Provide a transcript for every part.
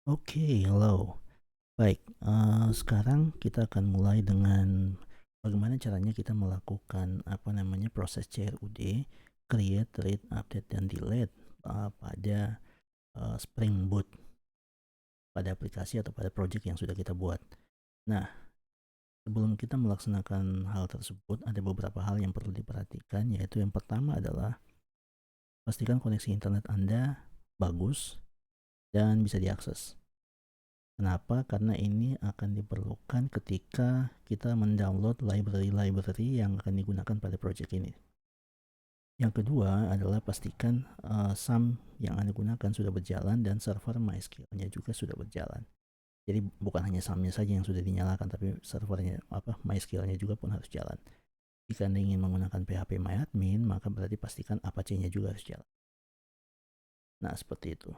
Oke, halo. Baik, sekarang kita akan mulai dengan bagaimana caranya kita melakukan proses CRUD, create, read, update, dan delete pada Spring Boot, pada aplikasi atau pada project yang sudah kita buat. Nah, sebelum kita melaksanakan hal tersebut, ada beberapa hal yang perlu diperhatikan, yaitu yang pertama adalah pastikan koneksi internet Anda bagus dan bisa diakses. Kenapa? Karena ini akan diperlukan ketika kita mendownload library-library yang akan digunakan pada project ini. Yang kedua adalah pastikan SAM yang Anda gunakan sudah berjalan dan server MySQL-nya juga sudah berjalan. Jadi bukan hanya SAM-nya saja yang sudah dinyalakan, tapi servernya MySQL-nya juga pun harus jalan. Jika Anda ingin menggunakan phpMyAdmin, maka berarti pastikan Apache-nya juga harus jalan. Nah, seperti itu.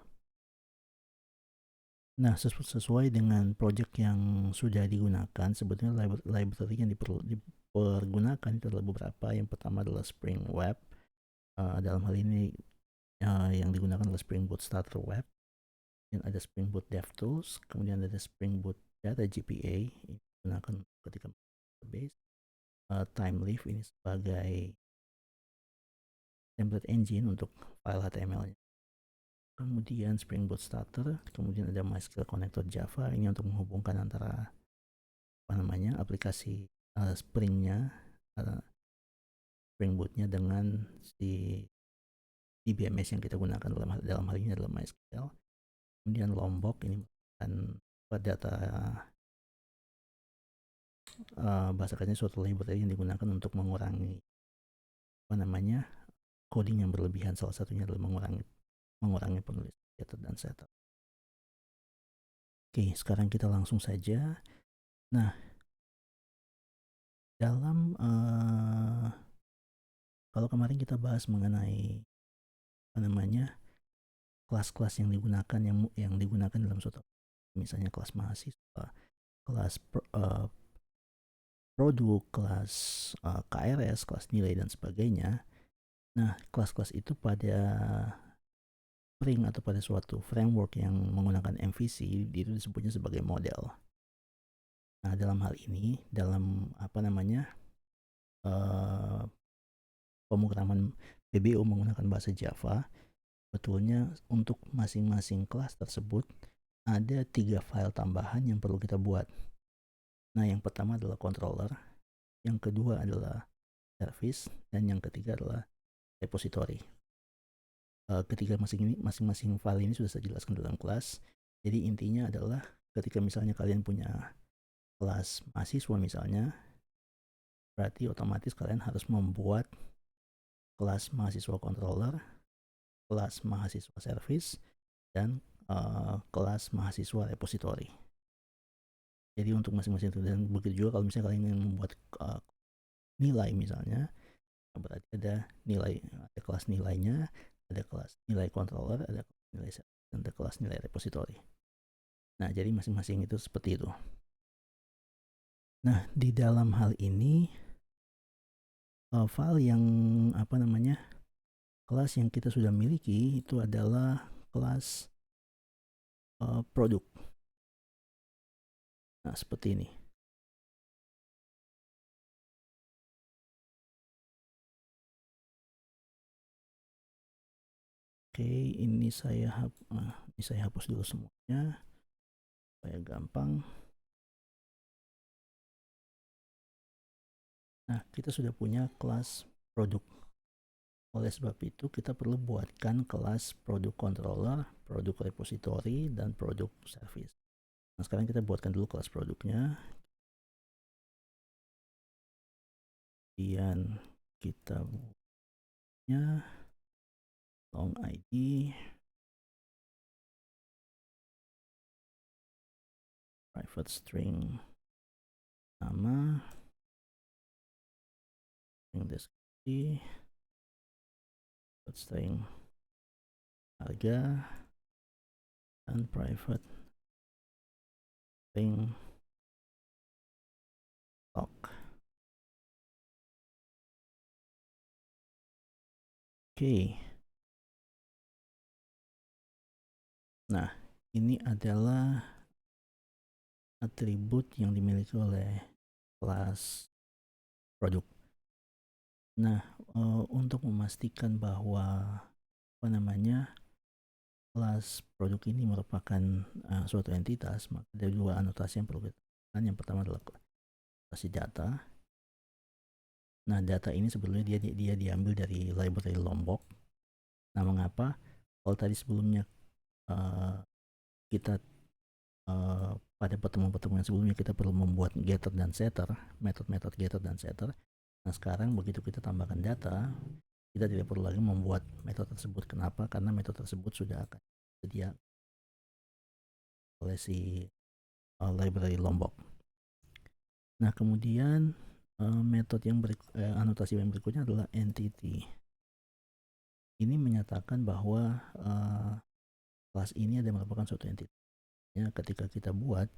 Nah, sesuai dengan project yang sudah digunakan, sebetulnya library yang dipergunakan itu adalah beberapa. Yang pertama adalah Spring Web. Dalam hal ini yang digunakan adalah Spring Boot Starter Web. Dan ada Spring Boot DevTools, kemudian ada Spring Boot Data GPA, ini digunakan ketika database. Timeleaf ini sebagai template engine untuk file HTML-nya. Kemudian Spring Boot Starter, kemudian ada MySQL Connector Java, ini untuk menghubungkan antara aplikasi Spring-nya, Spring Boot-nya dengan si DBMS yang kita gunakan dalam hal ini adalah MySQL. Kemudian Lombok ini merupakan data bahasa suatu library yang digunakan untuk mengurangi coding yang berlebihan. Salah satunya adalah mengurangi penulis getter dan setter. Oke, sekarang kita langsung saja. Nah, dalam kalau kemarin kita bahas mengenai kelas-kelas yang digunakan dalam suatu, misalnya kelas mahasiswa, kelas produk, kelas KRS, kelas nilai, dan sebagainya. Nah, kelas-kelas itu pada Spring atau pada suatu framework yang menggunakan MVC itu disebutnya sebagai model. Nah, dalam hal ini, dalam pemrograman PBO menggunakan bahasa Java, betulnya untuk masing-masing kelas tersebut ada 3 file tambahan yang perlu kita buat. Nah, yang pertama adalah controller, yang kedua adalah service, dan yang ketiga adalah repository. Ketiga masing-masing file ini sudah saya jelaskan dalam kelas. Jadi intinya adalah ketika misalnya kalian punya kelas mahasiswa misalnya, berarti otomatis kalian harus membuat kelas mahasiswa controller, kelas mahasiswa service, dan kelas mahasiswa repository. Jadi untuk masing-masing itu, dan begitu juga kalau misalnya kalian ingin membuat nilai misalnya, berarti ada kelas nilainya, ada kelas nilai controller, ada kelas nilai service, dan ada kelas nilai repository. Nah, jadi masing-masing itu seperti itu. Nah, di dalam hal ini file yang kelas yang kita sudah miliki itu adalah kelas produk. Nah, seperti ini. Oke, ini saya hapus dulu semuanya supaya gampang. Nah, kita sudah punya kelas produk. Oleh sebab itu, kita perlu buatkan kelas produk controller, produk repository, dan produk service. Nah, sekarang kita buatkan dulu kelas produknya. Kemudian kita buatnya long ID, private string nama, string deskripsi, private string harga, dan private string stock. Oke. Nah, ini adalah atribut yang dimiliki oleh kelas produk. Nah, untuk memastikan bahwa apa namanya kelas produk ini merupakan suatu entitas, maka ada dua anotasi yang perlu kita lakukan. Yang pertama adalah anotasi data. Nah, data ini sebetulnya dia diambil dari library Lombok. Nah, mengapa? Kalau tadi sebelumnya kita pada pertemuan-pertemuan sebelumnya kita perlu membuat getter dan setter, metode-metode getter dan setter. Nah, sekarang begitu kita tambahkan data, kita tidak perlu lagi membuat metode tersebut. Kenapa? Karena metode tersebut sudah akan disediakan oleh si library Lombok. Nah, kemudian metode yang anotasi yang berikutnya adalah entity. Ini menyatakan bahwa kelas ini ada merupakan suatu entitas. Ya, ketika kita buat,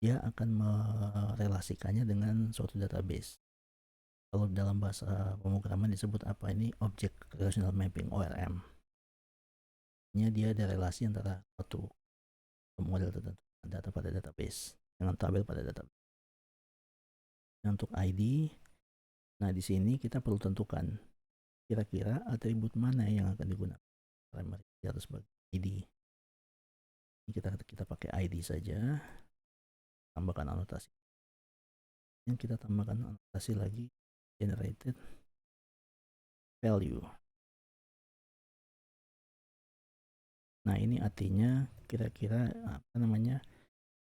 dia akan merelasikannya dengan suatu database. Kalau dalam bahasa pemrograman disebut apa ini? Object Relational Mapping, ORM. Dia ada relasi antara suatu model tertentu data pada database dengan tabel pada database. Untuk ID, nah di sini kita perlu tentukan kira-kira atribut mana yang akan digunakan primary atau sebagai ID. Ini kita pakai ID saja, tambahkan anotasi. Dan kita tambahkan anotasi lagi generated value. Nah, ini artinya kira-kira apa namanya?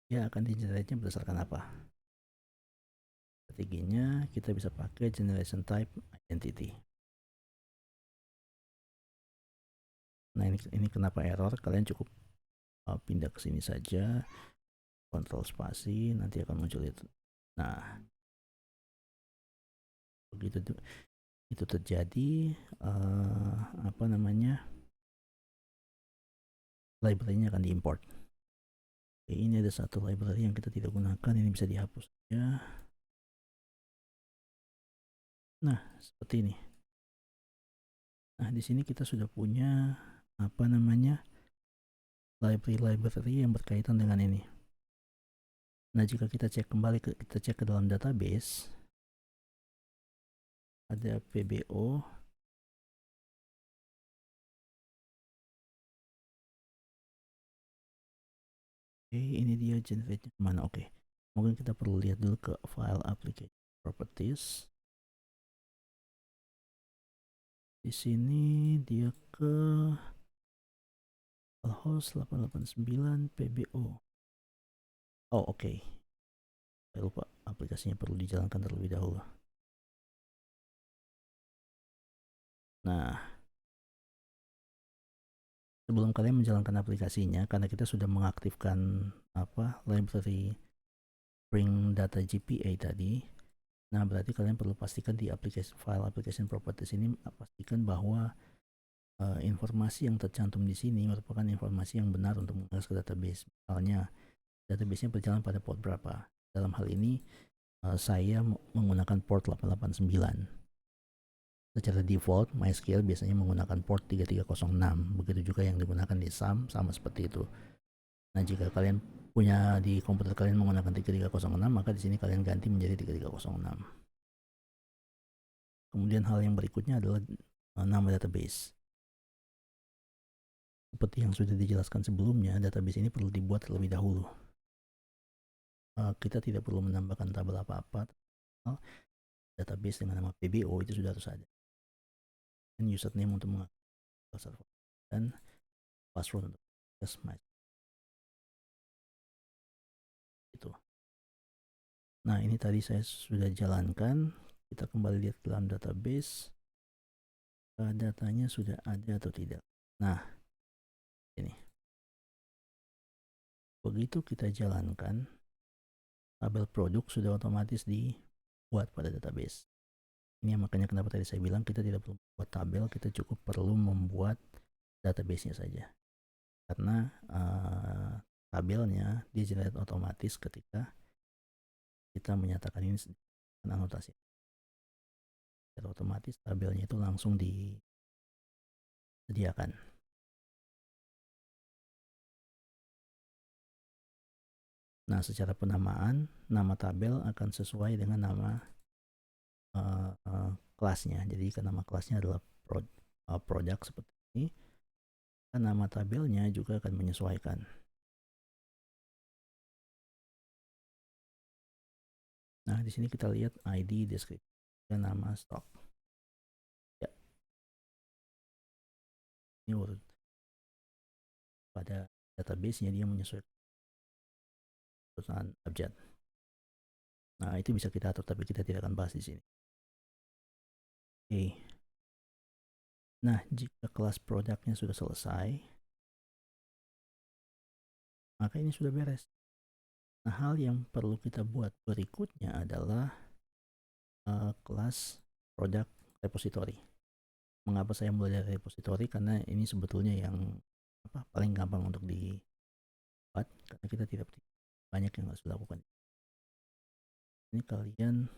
Dia akan di-generate-nya berdasarkan apa? Strateginya kita bisa pakai generation type identity. Nah, ini kenapa error? Kalian cukup pindah ke sini saja, kontrol spasi, nanti akan muncul itu. Nah, begitu itu terjadi, apa namanya, library-nya akan diimport. Oke, ini ada satu library yang kita tidak gunakan, ini bisa dihapus ya. Nah, seperti ini. Nah, di sini kita sudah punya apa namanya library yang berkaitan dengan ini. Nah, jika kita cek ke dalam database, ada PBO. Oke, ini dia generate-nya kemana? Oke, mungkin kita perlu lihat dulu ke file application properties. Di sini dia ke host 889 PBO. Oh, oke. Saya lupa aplikasinya perlu dijalankan terlebih dahulu. Nah, sebelum kalian menjalankan aplikasinya, karena kita sudah mengaktifkan library bring data GPA tadi. Nah, berarti kalian perlu pastikan di file application properties ini pastikan bahwa informasi yang tercantum di sini merupakan informasi yang benar untuk mengakses ke database. Misalnya, database-nya berjalan pada port berapa. Dalam hal ini, saya menggunakan port 889. Secara default, MySQL biasanya menggunakan port 3306. Begitu juga yang digunakan di SAM, sama seperti itu. Nah, jika kalian punya di komputer kalian menggunakan 3306, maka di sini kalian ganti menjadi 3306. Kemudian hal yang berikutnya adalah nama database. Seperti yang sudah dijelaskan sebelumnya, database ini perlu dibuat terlebih dahulu. Kita tidak perlu menambahkan tabel apa-apa. Database dengan nama PBO itu sudah harus ada. Dan username untuk mengakses server dan password untuk akses itu. Nah, ini tadi saya sudah jalankan. Kita kembali lihat ke dalam database. Datanya sudah ada atau tidak. Nah, ini. Begitu kita jalankan, tabel produk sudah otomatis dibuat pada database. Ini makanya kenapa tadi saya bilang kita tidak perlu membuat tabel, kita cukup perlu membuat database-nya saja. Karena tabelnya di-generate otomatis ketika kita menyatakan ini dengan anotasi. Secara otomatis tabelnya itu langsung disediakan. Nah, secara penamaan, nama tabel akan sesuai dengan nama kelasnya. Jadi kan nama kelasnya adalah product seperti ini, kan nama tabelnya juga akan menyesuaikan. Nah, di sini kita lihat ID, deskripsi, dan nama stok. Ya, ini urut pada database-nya dia menyesuaikan urutan abjad. Nah, itu bisa kita atur, tapi kita tidak akan bahas di sini. Oke. Nah, jika kelas produknya sudah selesai, maka ini sudah beres. Nah, hal yang perlu kita buat berikutnya adalah kelas product repository. Mengapa saya mulai dari repository? Karena ini sebetulnya yang paling gampang untuk dibuat, karena kita tidak banyak yang harus dilakukan. Ini kalian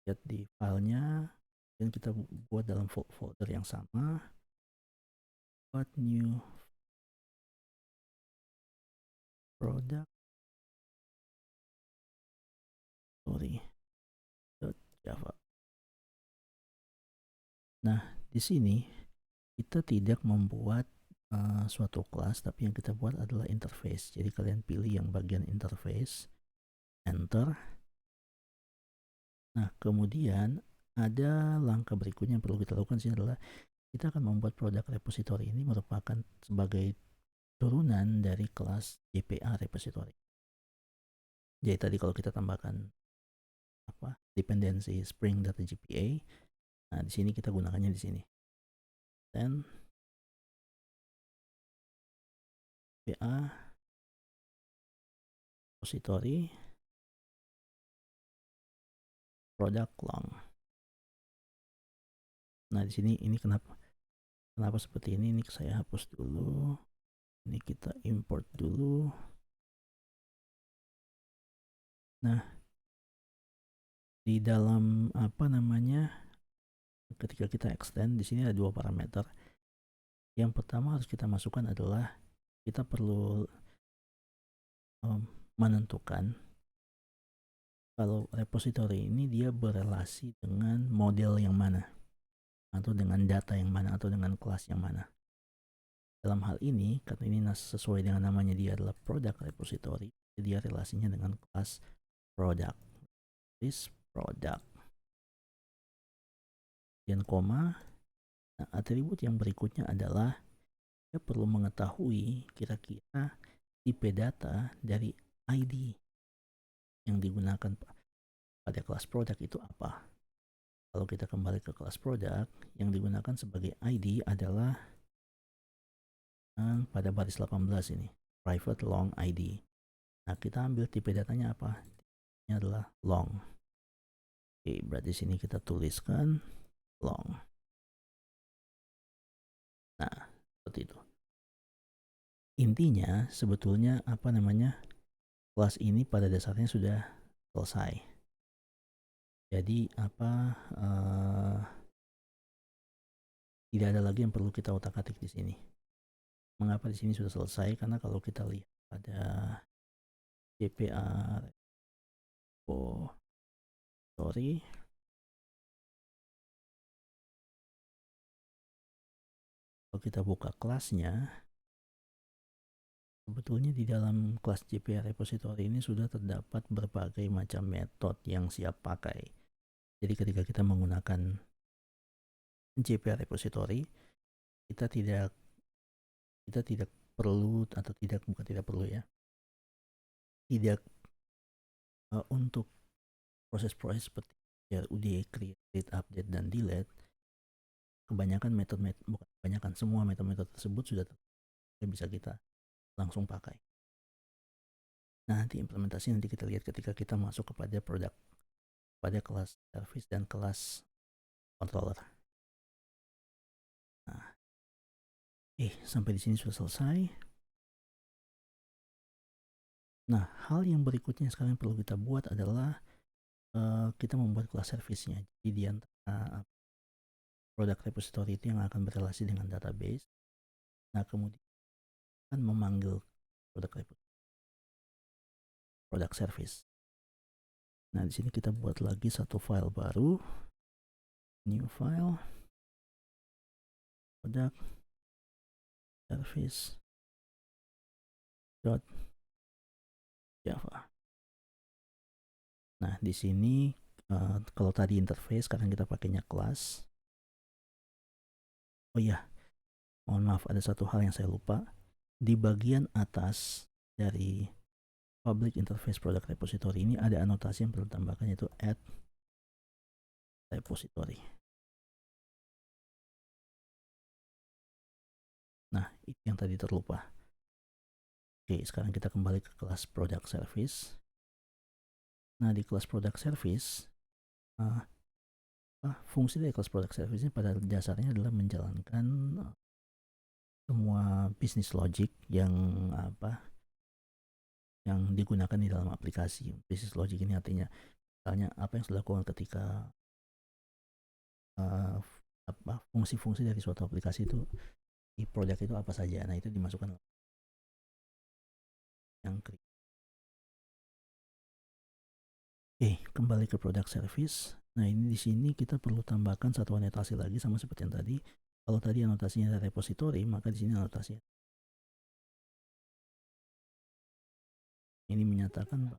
lihat di filenya, dan kita buat dalam folder yang sama. Buat new product .java. Nah, di sini kita tidak membuat suatu kelas, tapi yang kita buat adalah interface. Jadi kalian pilih yang bagian interface, enter. Nah, kemudian ada langkah berikutnya yang perlu kita lakukan sini adalah kita akan membuat produk repository. Ini merupakan sebagai turunan dari kelas JPA repository. Jadi tadi kalau kita tambahkan dependensi spring.jpa, nah di sini kita gunakannya di sini. Dan JPA repository product long. Nah, di sini ini kenapa seperti ini? Ini saya hapus dulu. Ini kita import dulu. Nah, di dalam ketika kita extend, di sini ada dua parameter. Yang pertama harus kita masukkan adalah kita perlu menentukan kalau repository ini dia berelasi dengan model yang mana, atau dengan data yang mana, atau dengan kelas yang mana. Dalam hal ini, karena ini sesuai dengan namanya, dia adalah product repository, dia relasinya dengan kelas product. This product. Dan koma. Nah, atribut yang berikutnya adalah kita perlu mengetahui kira-kira tipe data dari ID yang digunakan pada kelas product itu apa. Kalau kita kembali ke kelas product, yang digunakan sebagai ID adalah pada baris 18 ini, private long ID. Nah, kita ambil tipe datanya apa? Ini adalah long. Oke, berarti sini kita tuliskan long. Nah, seperti itu. Intinya sebetulnya kelas ini pada dasarnya sudah selesai. Jadi tidak ada lagi yang perlu kita otak-atik di sini. Mengapa di sini sudah selesai? Karena kalau kita lihat pada JPA repository, kalau kita buka kelasnya, sebetulnya di dalam kelas JPA repository ini sudah terdapat berbagai macam metode yang siap pakai. Jadi ketika kita menggunakan JPA repository, kita tidak perlu, atau bukan tidak perlu ya, tidak untuk proses-proses seperti CRUD, create, update, dan delete. Semua metode-metode tersebut sudah bisa kita langsung pakai. Nah, nanti implementasi kita lihat ketika kita masuk kepada produk, pada kelas service dan kelas controller. Nah, sampai di sini sudah selesai. Nah, hal yang berikutnya sekarang yang perlu kita buat adalah kita membuat kelas service-nya. Jadi di antara produk repository itu yang akan berrelasi dengan database. Nah, kemudian akan memanggil produk repository. product service. Nah, di sini kita buat lagi satu file baru, new file, product service .java. Nah, di sini kalau tadi interface, sekarang kita pakainya kelas. Oh iya, mohon maaf, ada satu hal yang saya lupa. Di bagian atas dari public interface product repository ini ada anotasi yang perlu ditambahkan, yaitu add repository. Nah, itu yang tadi terlupa. Oke, sekarang kita kembali ke kelas product service. Nah, di kelas product service, fungsi dari kelas product service ini pada dasarnya adalah menjalankan semua business logic yang digunakan di dalam aplikasi. Business logic ini artinya misalnya apa yang dilakukan ketika fungsi-fungsi dari suatu aplikasi itu di produk itu apa saja. Nah, itu dimasukkan yang klik. Oke, kembali ke product service. Nah, ini di sini kita perlu tambahkan satu anotasi lagi sama seperti yang tadi. Kalau tadi anotasinya dari repository, maka di sini anotasinya ini menyatakan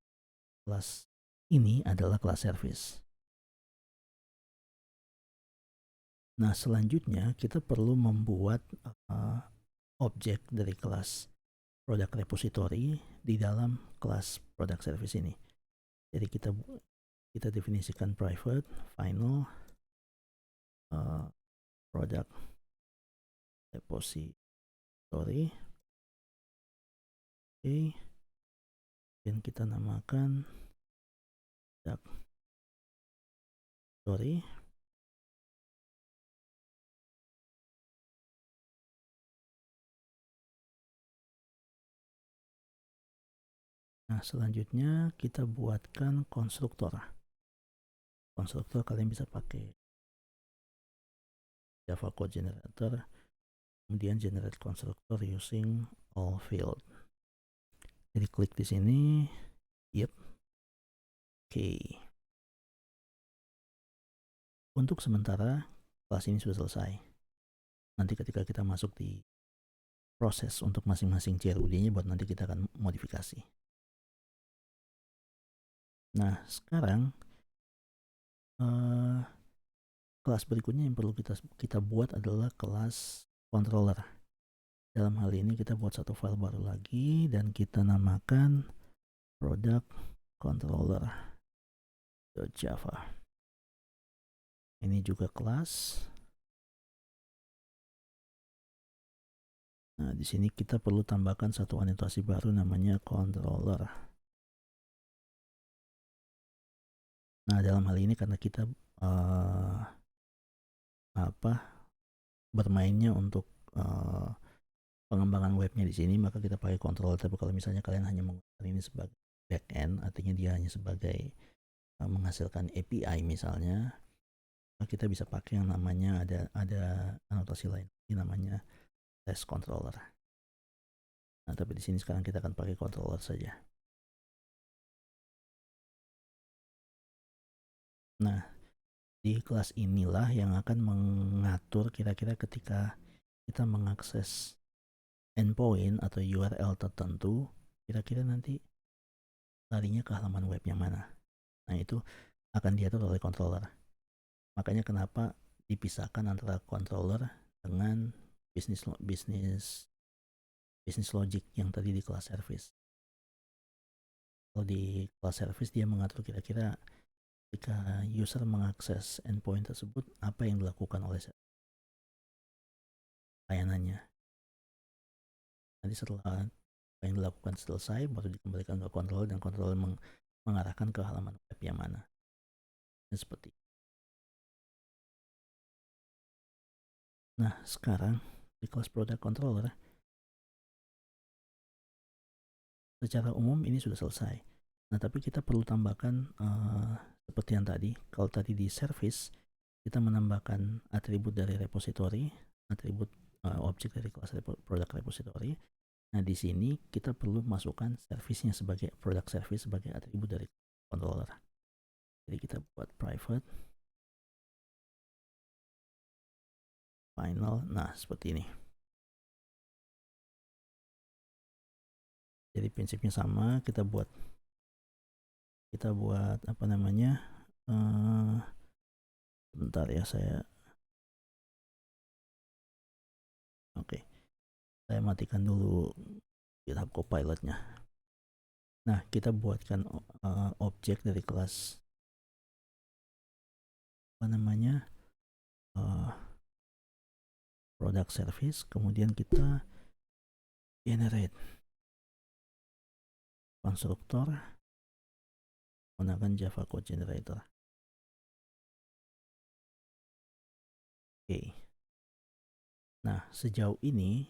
kelas ini adalah kelas service. Nah, selanjutnya kita perlu membuat objek dari kelas product repository di dalam kelas product service ini. Jadi kita definisikan private final product repository. Oke, dan kita namakan product repository. Nah, selanjutnya kita buatkan konstruktor. Konstruktor kalian bisa pakai Java Code Generator, kemudian generate constructor using all field. Jadi klik di sini, yep. Oke. Untuk sementara kelas ini sudah selesai. Nanti ketika kita masuk di proses untuk masing-masing CRUD-nya, buat nanti kita akan modifikasi. Nah, sekarang kelas berikutnya yang perlu kita buat adalah kelas controller. Dalam hal ini kita buat satu file baru lagi dan kita namakan product controller.java. Ini juga kelas. Nah, di sini kita perlu tambahkan satu anotasi baru namanya controller. Nah, dalam hal ini karena kita bermainnya untuk pengembangan webnya di sini, maka kita pakai controller. Tapi kalau misalnya kalian hanya menggunakan ini sebagai backend, artinya dia hanya sebagai menghasilkan API misalnya, kita bisa pakai yang namanya ada anotasi lain, ini namanya test controller. Nah, tapi di sini sekarang kita akan pakai controller saja. Nah, di kelas inilah yang akan mengatur kira-kira ketika kita mengakses endpoint atau URL tertentu, kira-kira nanti larinya ke halaman web yang mana. Nah, itu akan diatur oleh controller. Makanya kenapa dipisahkan antara controller dengan business logic yang tadi di kelas service. Kalau di kelas service dia mengatur kira-kira jika user mengakses endpoint tersebut, apa yang dilakukan oleh layanannya. Nanti setelah apa yang dilakukan selesai, baru dikembalikan ke controller dan controller mengarahkan ke halaman web yang mana. Dan seperti. Nah, sekarang di kelas product controller, secara umum ini sudah selesai. Nah, tapi kita perlu tambahkan seperti yang tadi. Kalau tadi di service, kita menambahkan atribut dari repository, atribut objek dari kelas product repository. Nah, di sini kita perlu masukkan servisnya sebagai product service sebagai atribut dari controller. Jadi kita buat private final. Nah, seperti ini. Jadi prinsipnya sama, kita buat apa namanya, bentar ya, oke, saya matikan dulu GitHub Copilot-nya. Nah, kita buatkan objek dari kelas apa namanya, product service, kemudian kita generate konstruktor menggunakan Java Code Generator. Oke. Nah, sejauh ini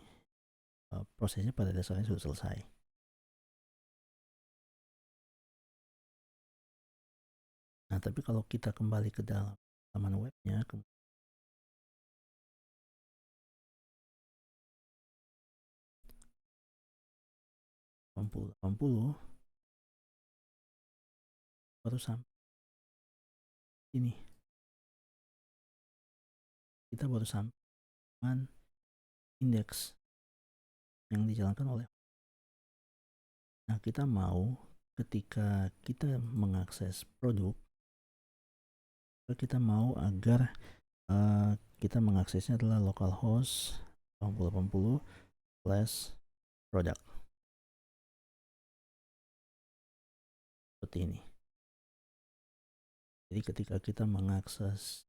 prosesnya pada dasarnya sudah selesai. Nah, tapi kalau kita kembali ke dalam halaman webnya, 80 baru sampai ini. Kita baru sampai indeks yang dijalankan oleh. Nah, kita mau ketika kita mengakses produk, kita mau agar kita mengaksesnya adalah localhost 8080 slash product. Seperti ini. Jadi ketika kita mengakses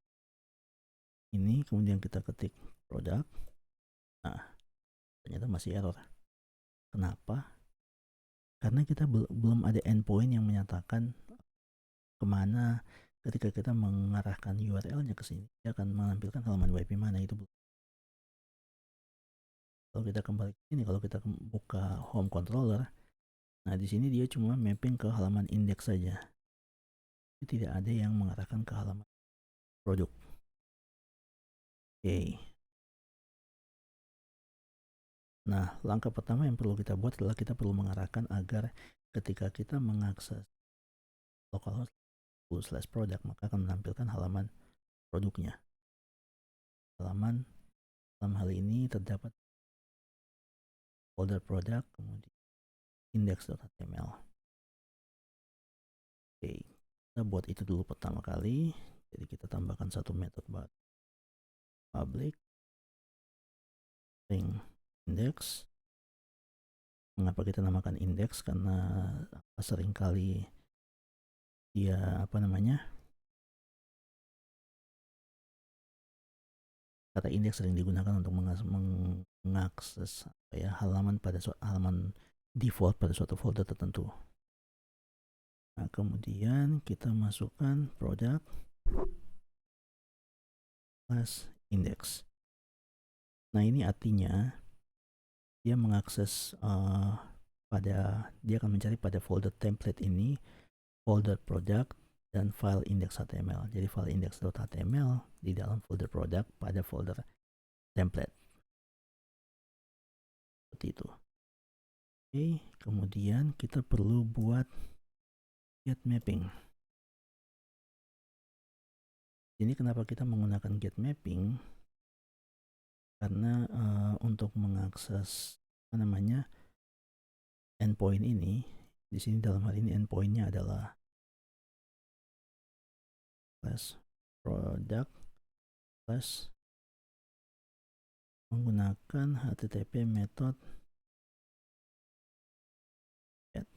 ini, kemudian kita ketik produk, nah ternyata masih error. Kenapa? Karena kita belum ada endpoint yang menyatakan kemana ketika kita mengarahkan URL-nya ke sini, dia akan menampilkan halaman web mana itu. Kalau kita kembali ke sini, kalau kita buka home controller, nah di sini dia cuma mapping ke halaman indeks saja. Tidak ada yang mengarahkan ke halaman produk. Oke. Nah, langkah pertama yang perlu kita buat adalah kita perlu mengarahkan agar ketika kita mengakses localhost slash product, maka akan menampilkan halaman produknya. Halaman dalam hal ini terdapat folder product, kemudian index.html. Oke, kita buat itu dulu pertama kali. Jadi kita tambahkan satu metode baru, public string index. Mengapa kita namakan index? Karena seringkali dia apa namanya, kata indeks sering digunakan untuk mengakses halaman pada halaman default pada suatu folder tertentu. Nah, kemudian kita masukkan product plus index. Nah, ini artinya dia mengakses dia akan mencari pada folder template ini, folder product dan file index.html. Jadi file index.html di dalam folder product pada folder template. Seperti itu. Oke, kemudian kita perlu buat get mapping. Ini kenapa kita menggunakan get mapping? Karena untuk mengakses apa namanya endpoint ini, di sini dalam hal ini endpointnya adalah plus product plus menggunakan HTTP method get.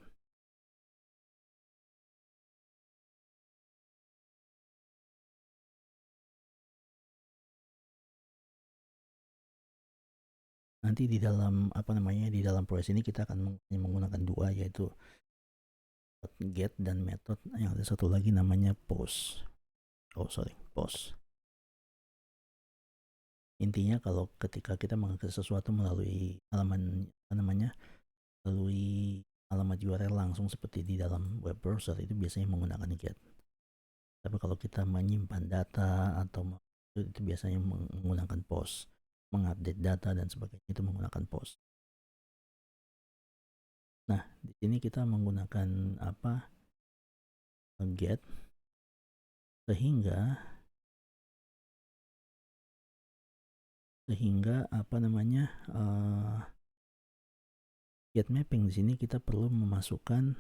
Nanti di dalam apa namanya, di dalam proses ini kita akan menggunakan dua, yaitu get dan method yang ada satu lagi namanya post. Post. Intinya kalau ketika kita mengakses sesuatu melalui halaman apa namanya, melalui alamat URL langsung seperti di dalam web browser, itu biasanya menggunakan get. Tapi kalau kita menyimpan data atau itu biasanya menggunakan post, mengupdate data dan sebagainya itu menggunakan post. Ini kita menggunakan apa, get, sehingga apa namanya, get mapping di sini kita perlu memasukkan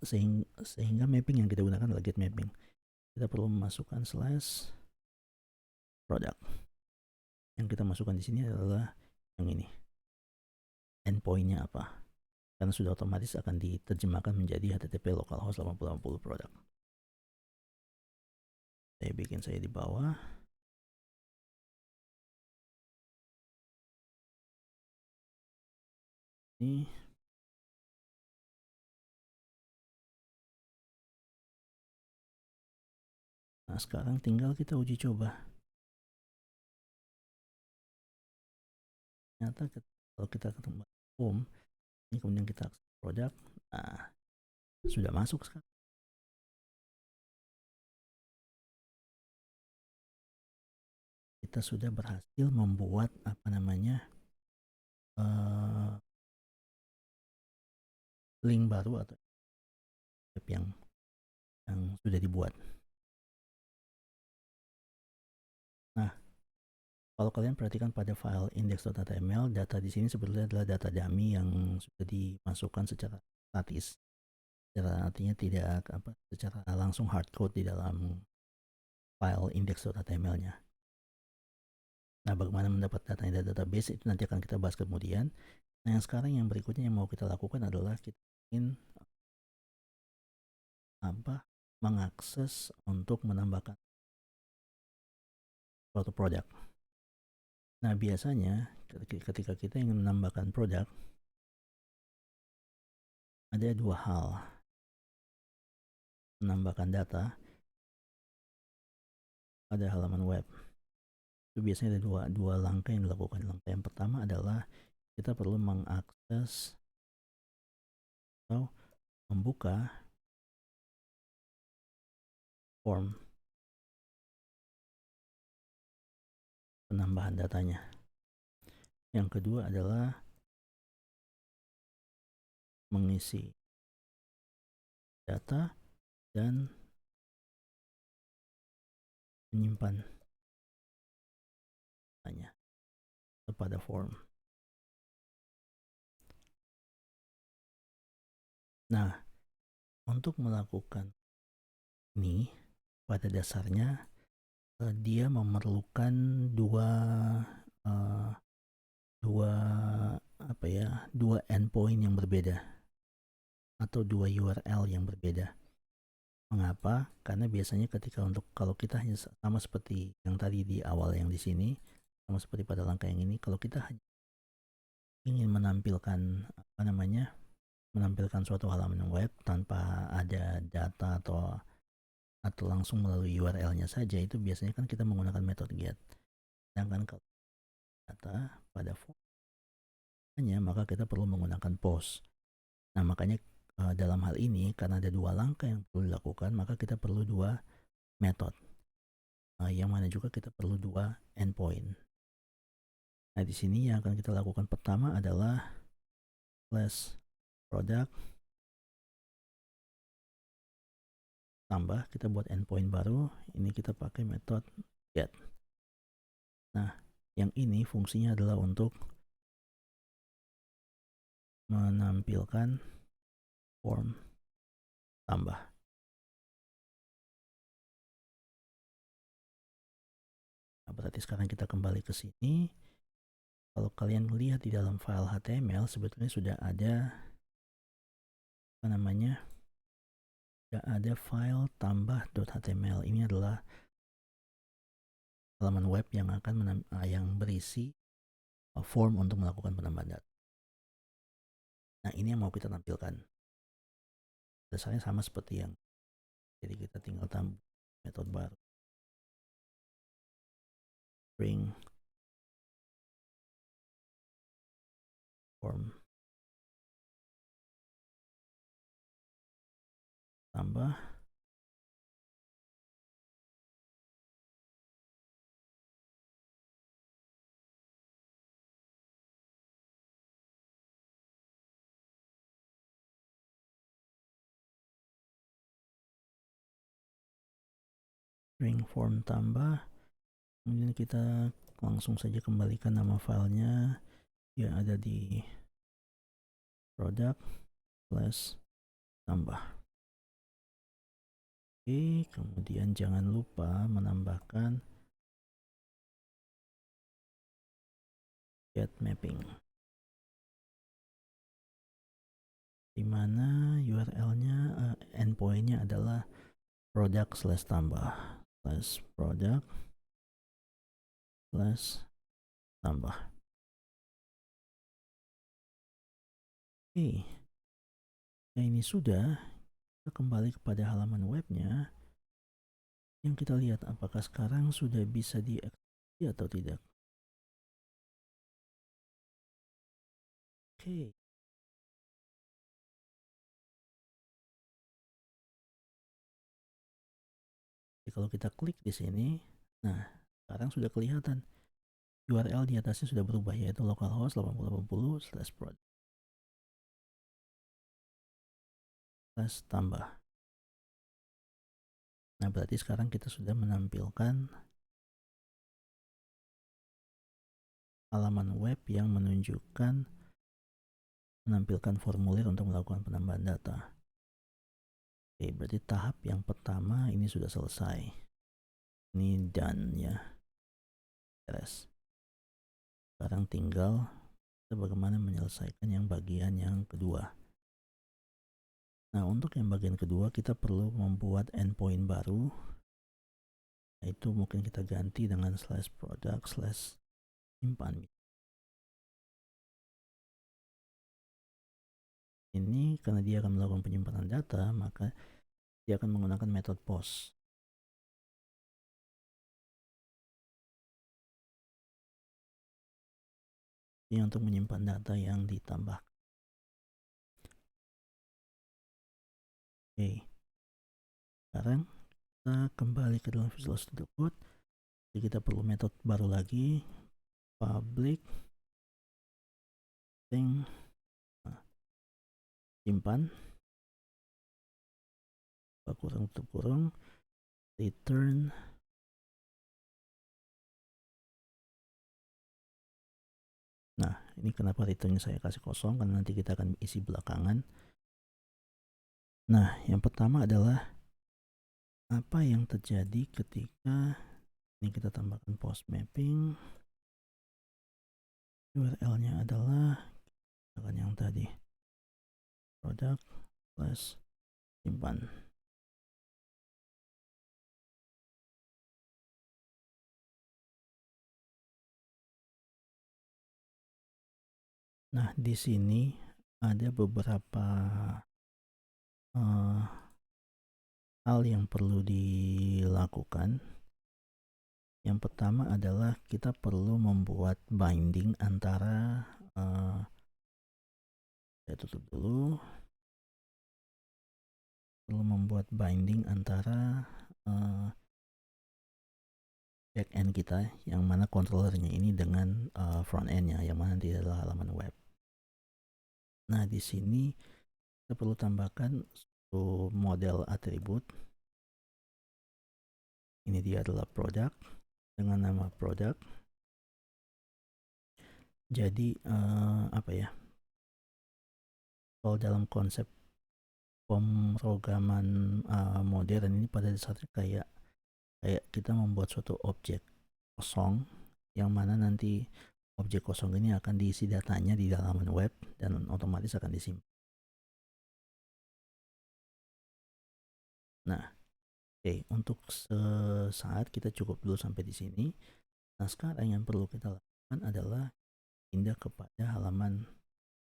sehingga mapping yang kita gunakan adalah get mapping. Kita perlu memasukkan slash product. Yang kita masukkan di sini adalah yang ini, endpointnya apa, karena sudah otomatis akan diterjemahkan menjadi HTTP localhost 8080 product. Saya bikin saya di bawah. Ini nah, sekarang tinggal kita uji coba. Ternyata kalau kita ketemu home, ini kemudian kita akses produk, nah sudah masuk sekarang. Kita sudah berhasil membuat apa namanya, link baru atau web yang sudah dibuat. Nah, kalau kalian perhatikan pada file index.html, data di sini sebetulnya adalah data dummy yang sudah dimasukkan secara statis. Artinya tidak secara langsung hardcode di dalam file index.html-nya. Nah, bagaimana mendapat datanya dari database itu nanti akan kita bahas kemudian. Nah, yang sekarang yang berikutnya yang mau kita lakukan adalah kita ingin mengakses untuk menambahkan suatu produk. Nah, biasanya ketika kita ingin menambahkan produk, ada dua hal. Menambahkan data pada halaman web. Itu biasanya ada dua langkah yang dilakukan. Langkah yang pertama adalah kita perlu mengakses atau membuka form penambahan datanya. Yang kedua adalah mengisi data dan menyimpan datanya kepada form. Nah, untuk melakukan ini pada dasarnya dia memerlukan dua endpoint yang berbeda atau dua URL yang berbeda. Mengapa? Karena biasanya kalau kita hanya sama seperti yang tadi di awal yang di sini, sama seperti pada langkah yang ini, kalau kita hanya ingin menampilkan menampilkan suatu halaman web tanpa ada data atau langsung melalui URL-nya saja, itu biasanya kan kita menggunakan metode get. Sedangkan kalau data pada formnya, maka kita perlu menggunakan post. Nah, makanya dalam hal ini karena ada dua langkah yang perlu dilakukan, maka kita perlu dua metode. Yang mana juga kita perlu dua endpoint. Nah, di sini yang akan kita lakukan pertama adalah slash product tambah, kita buat endpoint baru, ini kita pakai metode get. Nah, yang ini fungsinya adalah untuk menampilkan form tambah. Nah, berarti sekarang kita kembali ke sini. Kalau kalian lihat di dalam file HTML, sebetulnya sudah ada ada file tambah.html. Ini adalah halaman web yang akan yang berisi form untuk melakukan penambahan data. Nah, ini yang mau kita tampilkan. Dasarnya sama seperti yang jadi kita tinggal tambah metode baru, bring form tambah string form tambah, kemudian kita langsung saja kembalikan nama filenya yang ada di product slash tambah. Oke, kemudian jangan lupa menambahkan get mapping, di mana URL-nya endpoint-nya adalah product slash tambah slash product slash tambah. Oke, nah ini sudah. Kita kembali kepada halaman webnya, yang kita lihat apakah sekarang sudah bisa dieksekusi atau tidak. Oke. Jadi kalau kita klik di sini, nah sekarang sudah kelihatan URL di atasnya sudah berubah, yaitu localhost 8080/product slash tambah. Nah berarti sekarang kita sudah menampilkan halaman web yang menampilkan formulir untuk melakukan penambahan data. Oke, berarti tahap yang pertama ini sudah selesai. Ini done ya. Beres. Sekarang tinggal bagaimana menyelesaikan yang bagian yang kedua. Nah, untuk yang bagian kedua kita perlu membuat endpoint baru, yaitu mungkin kita ganti dengan /product/simpan. Ini karena dia akan melakukan penyimpanan data, maka dia akan menggunakan metode post. Ini untuk menyimpan data yang ditambah. Oke, sekarang kita kembali ke dalam Visual Studio Code. Jadi kita perlu metode baru lagi, public thing simpan kurung tutup kurung return Nah, ini kenapa returnnya saya kasih kosong, karena nanti kita akan isi belakangan. Nah, yang pertama adalah apa yang terjadi ketika ini kita tambahkan post mapping. URL-nya adalah yang tadi, product plus simpan. Nah, di sini ada beberapa hal yang perlu dilakukan. Yang pertama adalah kita perlu membuat binding antara saya tutup dulu. Perlu membuat binding antara backend kita, yang mana controllernya ini dengan front endnya, yang mana di adalah halaman web. Nah, di sini kita perlu tambahkan satu model atribut. Ini dia adalah product dengan nama product. Jadi apa ya? Kalau dalam konsep pemrograman modern ini pada dasarnya kayak kita membuat suatu objek kosong, yang mana nanti objek kosong ini akan diisi datanya di halaman web dan otomatis akan disimpan. Nah, oke, untuk sesaat kita cukup dulu sampai di sini. Nah, sekarang yang perlu kita lakukan adalah pindah kepada halaman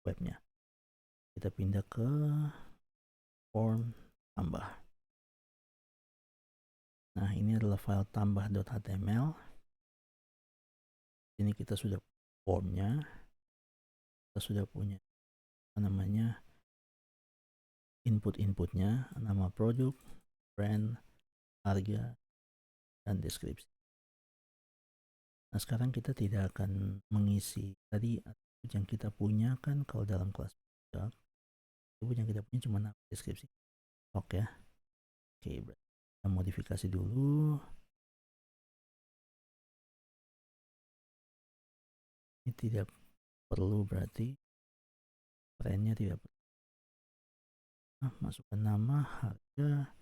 webnya. Kita pindah ke form tambah. Nah, ini adalah file tambah.html. Ini kita sudah formnya, kita sudah punya namanya inputnya, nama produk, brand, harga, dan deskripsi. Nah, sekarang kita tidak akan mengisi tadi yang kita punya, kan kalau dalam kelas produk yang kita punya cuma nama, deskripsi, oke ya. Oke, kita modifikasi dulu. Ini tidak perlu, berarti trennya tidak perlu. Masukkan nama, harga,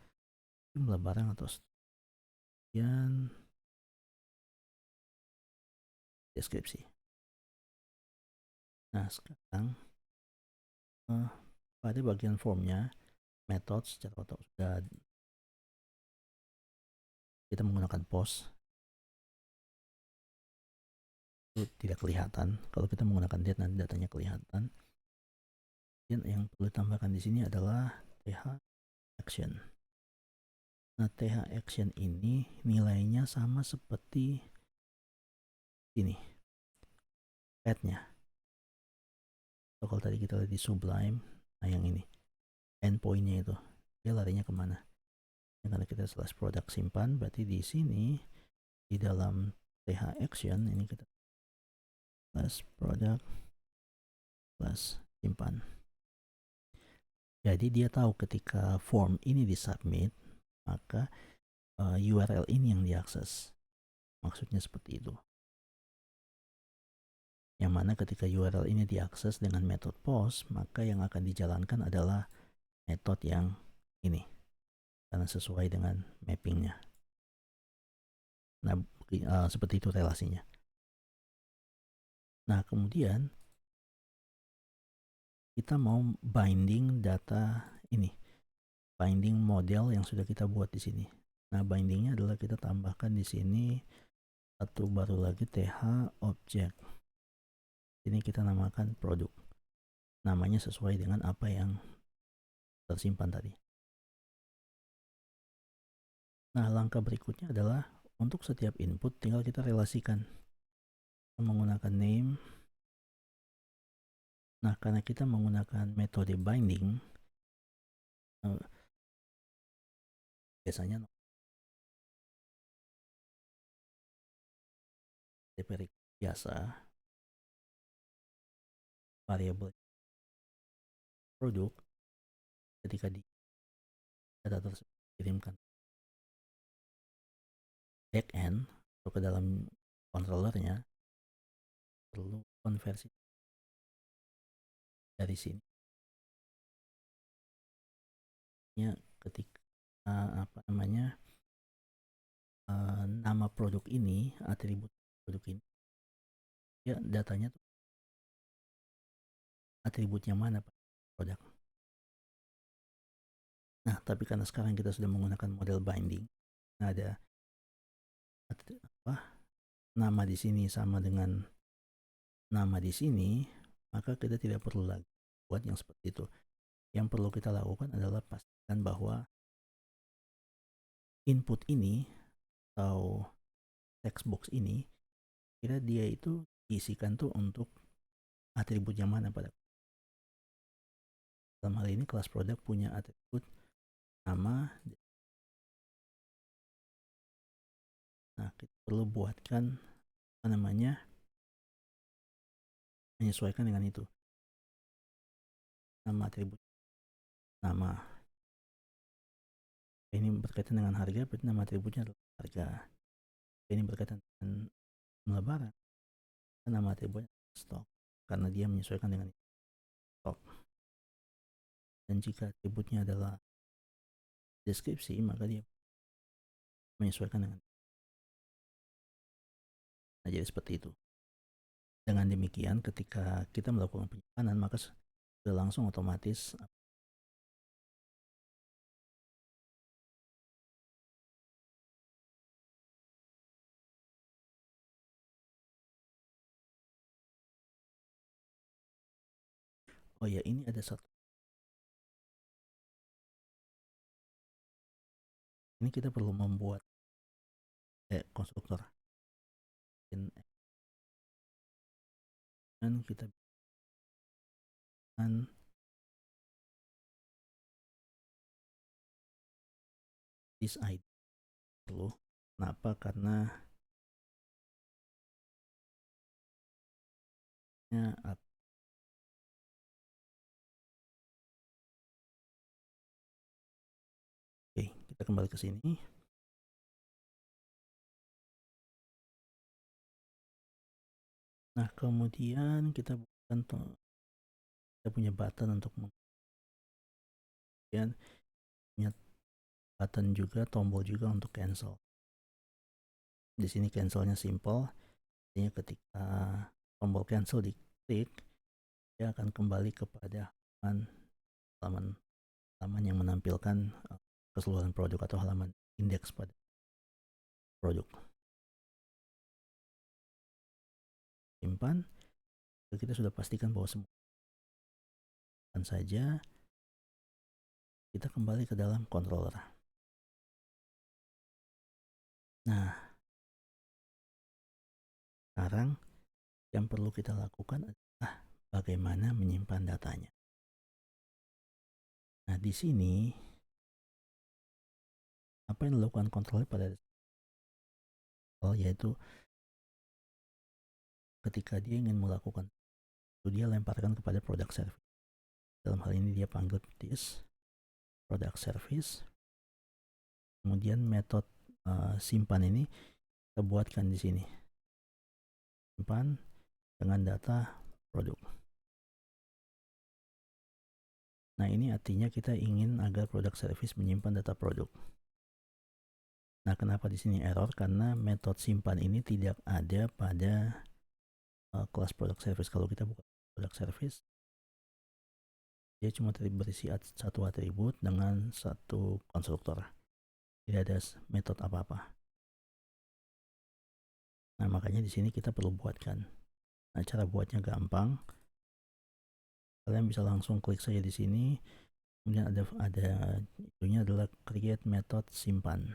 jumlah barang atau sekian, deskripsi. Nah sekarang pada bagian formnya, method secara otomatis sudah kita menggunakan post, itu tidak kelihatan. Kalau kita menggunakan date, nanti datanya kelihatan. Dan yang perlu ditambahkan di sini adalah th action. Nah th action ini nilainya sama seperti ini, path-nya. So, kalau tadi kita lihat di Sublime, nah yang ini endpoint-nya itu dia larinya kemana? Karena kita slash product simpan, berarti di sini di dalam th action ini kita slash product slash simpan. Jadi dia tahu ketika form ini disubmit, maka URL ini yang diakses. Maksudnya seperti itu. Yang mana ketika URL ini diakses dengan metode post, maka yang akan dijalankan adalah metode yang ini, karena sesuai dengan mappingnya. Nah seperti itu relasinya. Nah kemudian kita mau binding data ini, binding model yang sudah kita buat di sini. Nah bindingnya adalah kita tambahkan di sini satu baru lagi th object. Ini kita namakan produk. Namanya sesuai dengan apa yang tersimpan tadi. Nah langkah berikutnya adalah untuk setiap input tinggal kita relasikan menggunakan name. Nah karena kita menggunakan metode binding, biasanya biasa variabel produk ketika di data tersebut dikirimkan backend atau ke dalam controllernya, perlu konversi dari sini ya, ketika apa namanya nama produk ini, atribut produk ini ya, datanya tuh atributnya mana produk. Nah tapi karena sekarang kita sudah menggunakan model binding, ada nama di sini sama dengan nama di sini, maka kita tidak perlu lagi buat yang seperti itu. Yang perlu kita lakukan adalah pastikan bahwa input ini atau text box ini kira dia itu diisikan tuh untuk atribut yang mana pada. Dalam hal ini kelas produk punya atribut nama. Nah kita perlu buatkan apa namanya, menyesuaikan dengan itu. Nama atribut nama ini berkaitan dengan harga, berarti nama atributnya adalah harga. Ini berkaitan dengan jumlah barang, nama atributnya stok karena dia menyesuaikan dengan stok. Dan jika atributnya adalah deskripsi, maka dia menyesuaikan dengan. Nah jadi seperti itu. Dengan demikian ketika kita melakukan penyimpanan, maka sudah langsung otomatis oh ya ini ada satu, ini kita perlu membuat konstruktor dan kita kan this ID perlu. Kenapa? Karena oke, kita kembali ke sini. Nah, kemudian kita punya button untuk kemudian punya button juga, tombol juga untuk cancel. Di sini cancelnya simple, artinya ketika tombol cancel diklik, dia akan kembali kepada halaman yang menampilkan keseluruhan produk atau halaman indeks pada produk. Simpan, kita sudah pastikan bahwa semua saja, kita kembali ke dalam controller. Nah, sekarang yang perlu kita lakukan adalah bagaimana menyimpan datanya. Nah, di sini apa yang dilakukan controller pada yaitu ketika dia ingin melakukan itu, dia lemparkan kepada product service. Dalam hal ini dia panggil this product service. Kemudian metode simpan ini kita buatkan di sini. Simpan dengan data produk. Nah, ini artinya kita ingin agar product service menyimpan data produk. Nah, kenapa di sini error? Karena metode simpan ini tidak ada pada kelas product service. Kalau kita buka product service, dia cuma berisi satu atribut dengan satu konstruktor. Tidak ada metode apa-apa. Nah, makanya di sini kita perlu buatkan. Nah, cara buatnya gampang. Kalian bisa langsung klik saja di sini. Kemudian ada itunya adalah create method simpan.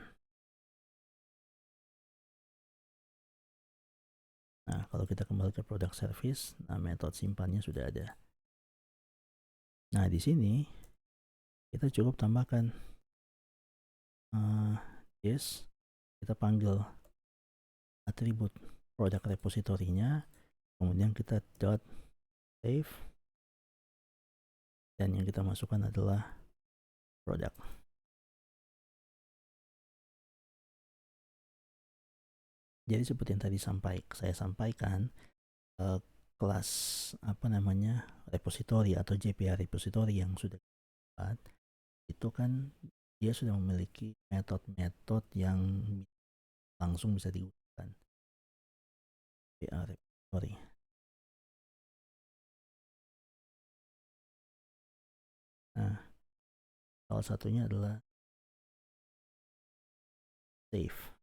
Nah, kalau kita kembali ke product service, nah metode simpannya sudah ada. Nah, di sini kita cukup tambahkan this, kita panggil atribut product repository-nya, kemudian kita dot save, dan yang kita masukkan adalah product. Jadi seperti yang tadi saya sampaikan, kelas repository atau JPA repository yang sudah dibuat itu kan dia sudah memiliki metode-metode yang langsung bisa digunakan. JPA repository. Nah, salah satunya adalah save.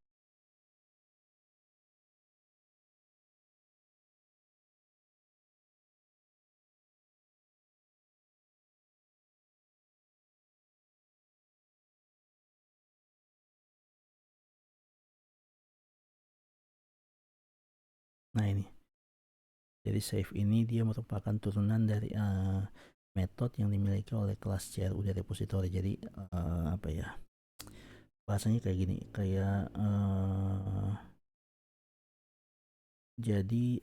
Nah, ini. Jadi save ini dia merupakan turunan dari metode yang dimiliki oleh kelas CRUD repository. Jadi bahasanya kayak gini, kayak jadi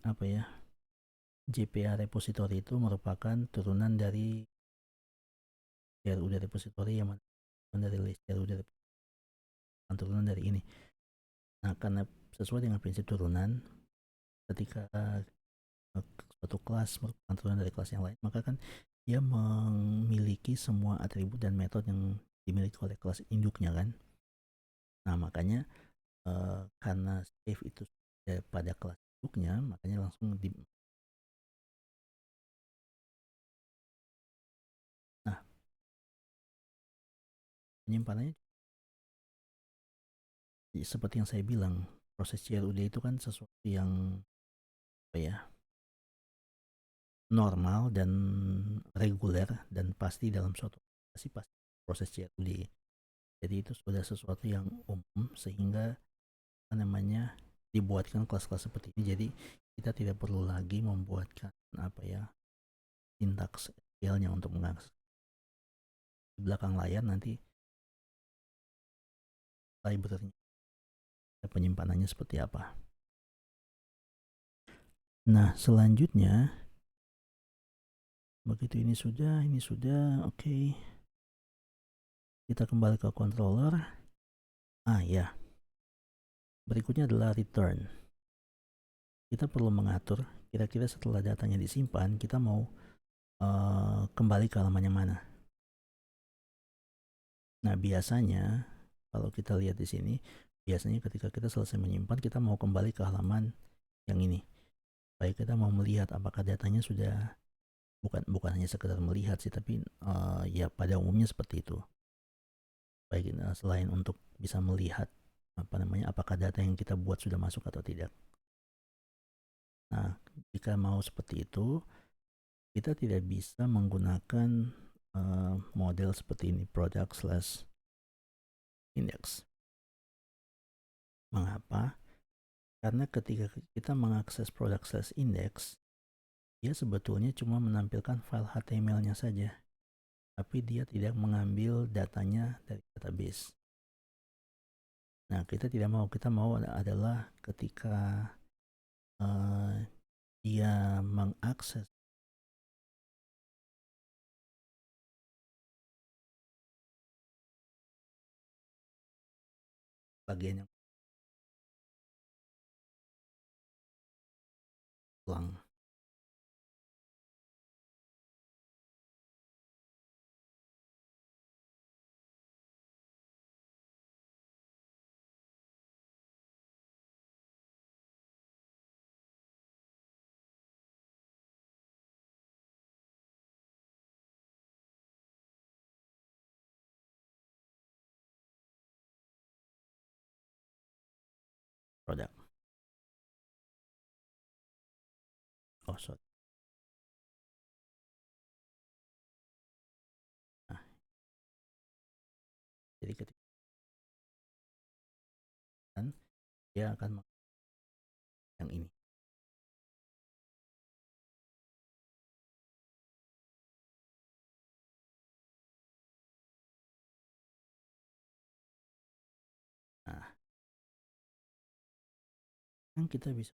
JPA repository itu merupakan turunan dari CRUD repository yang dari list CRUD repository, turunan dari ini. Nah, karena sesuai dengan prinsip turunan, ketika suatu kelas merupakan turunan dari kelas yang lain, maka kan dia memiliki semua atribut dan metode yang dimiliki oleh kelas induknya kan. Nah, makanya karena save itu pada kelas induknya, makanya langsung nah, penyimpanannya seperti yang saya bilang, proses CRUD itu kan sesuatu yang normal dan reguler dan pasti dalam suatu pasti proses CRUD. Jadi itu sudah sesuatu yang umum sehingga dibuatkan kelas-kelas seperti ini. Jadi kita tidak perlu lagi membuatkan sintaks SQL-nya untuk mengakses. Di belakang layar nanti library penyimpanannya seperti apa. Nah, selanjutnya begitu ini sudah, oke. Kita kembali ke controller. Berikutnya adalah return. Kita perlu mengatur kira-kira setelah datanya disimpan kita mau kembali ke halaman yang mana. Nah, biasanya kalau kita lihat di sini, biasanya ketika kita selesai menyimpan, kita mau kembali ke halaman yang ini. Baik, kita mau melihat apakah datanya sudah, bukan hanya sekedar melihat sih, tapi ya pada umumnya seperti itu. Baik, selain untuk bisa melihat apakah data yang kita buat sudah masuk atau tidak. Nah, jika mau seperti itu, kita tidak bisa menggunakan model seperti ini, product/index. Mengapa? Karena ketika kita mengakses product/index, dia sebetulnya cuma menampilkan file HTML-nya saja, tapi dia tidak mengambil datanya dari database. Nah, kita mau adalah ketika dia mengakses bagian yang ulang. Product. Oh, sorry. Nah, jadi ketika dia akan yang ini. Nah, kan kita bisa.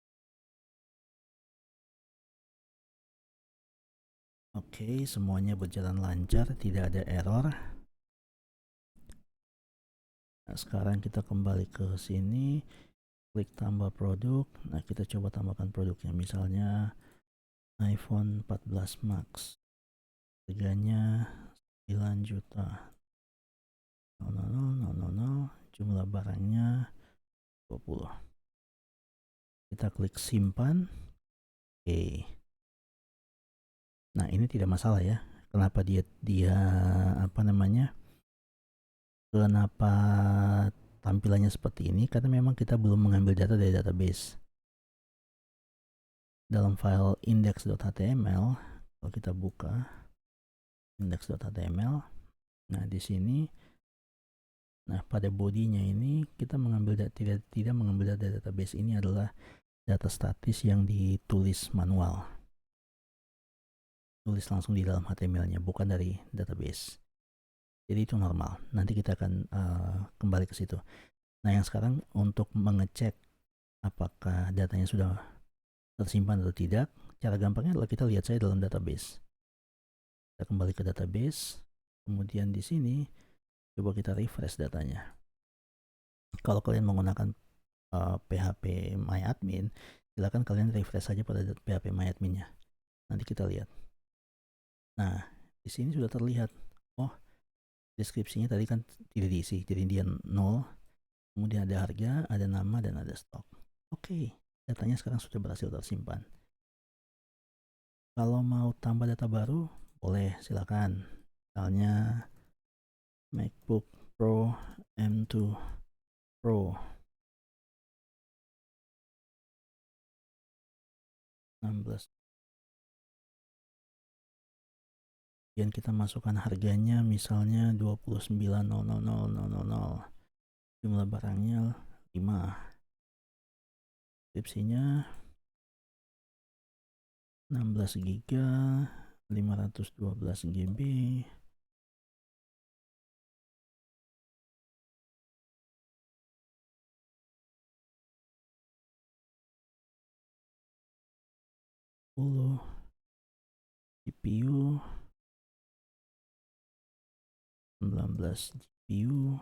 Oke, semuanya berjalan lancar, tidak ada error. Nah, sekarang kita kembali ke sini, klik tambah produk. Nah, kita coba tambahkan produknya, misalnya iPhone 14 Max. Harganya 9 juta. 000, jumlah barangnya 20. Kita klik simpan. Oke. Nah, ini tidak masalah ya. Kenapa dia kenapa tampilannya seperti ini? Karena memang kita belum mengambil data dari database. Dalam file index.html, kalau kita buka index.html, nah di sini, nah pada bodinya ini kita tidak mengambil data database. Ini adalah data statis yang ditulis manual, tulis langsung di dalam HTML-nya, bukan dari database. Jadi itu normal. Nanti kita akan kembali ke situ. Nah, yang sekarang untuk mengecek apakah datanya sudah tersimpan atau tidak, cara gampangnya adalah kita lihat saja dalam database. Kita kembali ke database, kemudian di sini coba kita refresh datanya. Kalau kalian menggunakan PHP MyAdmin, silakan kalian refresh saja pada PHP MyAdmin-nya. Nanti kita lihat. Nah, di sini sudah terlihat. Oh, deskripsinya tadi kan tidak diisi, jadi dia 0. Kemudian ada harga, ada nama, dan ada stok. Oke, datanya sekarang sudah berhasil tersimpan. Kalau mau tambah data baru, boleh, silakan. Misalnya MacBook Pro M2 Pro 16. Kemudian kita masukkan harganya, misalnya 29.000.000. Jumlah barangnya 5. Deskripsinya 16 GB, 512 GB. GPU 19 GPU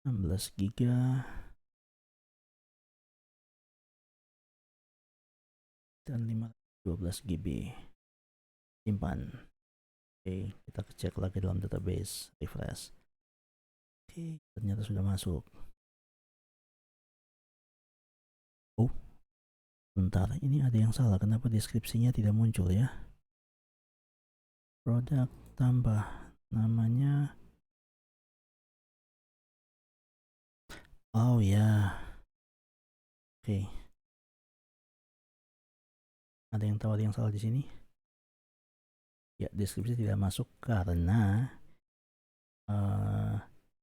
16 GB. dan 512 GB simpan. Oke, kita cek lagi dalam database, refresh. Oke, ternyata sudah masuk. Oh, bentar, ini ada yang salah. Kenapa deskripsinya tidak muncul ya? Produk tambah namanya. Oh ya, oke. Ada yang tahu ada yang salah di sini? Ya, deskripsi tidak masuk karena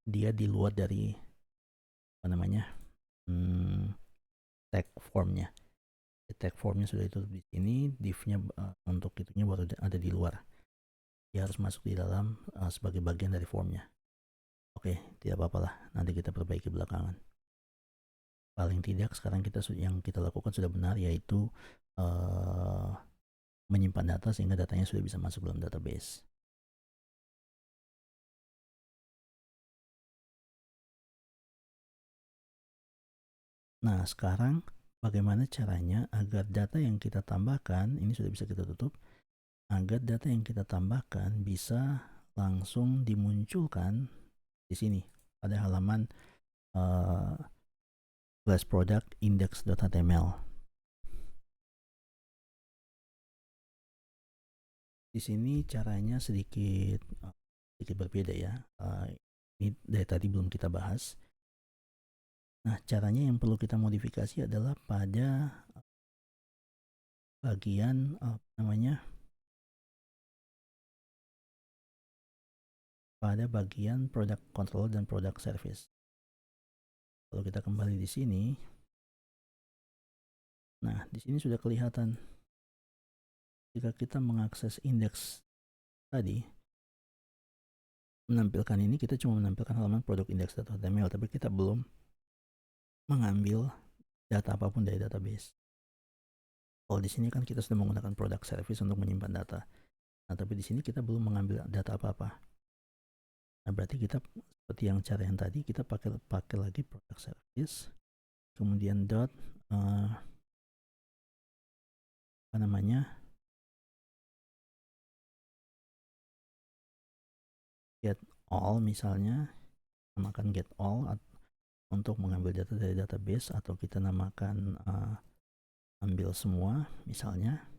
dia di luar dari apa namanya tag formnya. Tag formnya sudah ditutup di sini, divnya untuk itunya baru ada di luar. Dia harus masuk di dalam sebagai bagian dari formnya. Oke, tidak apa-apa lah, nanti kita perbaiki belakangan. Paling tidak sekarang yang kita lakukan sudah benar, yaitu menyimpan data sehingga datanya sudah bisa masuk dalam database. Nah, sekarang bagaimana caranya agar data yang kita tambahkan, ini sudah bisa kita tutup, agar data yang kita tambahkan bisa langsung dimunculkan di sini pada halaman class product index.html. Di sini caranya sedikit berbeda ya. Ini dari tadi belum kita bahas. Nah, caranya yang perlu kita modifikasi adalah pada bagian pada bagian product control dan product service. Kalau kita kembali di sini, nah di sini sudah kelihatan jika kita mengakses indeks tadi, menampilkan ini, kita cuma menampilkan halaman product index.html, tapi kita belum mengambil data apapun dari database. Kalau di sini kan kita sudah menggunakan product service untuk menyimpan data. Nah, tapi di sini kita belum mengambil data apa-apa. Nah, berarti kita seperti cara yang tadi, kita pakai lagi product service, kemudian dot get all, misalnya namakan get all untuk mengambil data dari database, atau kita namakan ambil semua misalnya.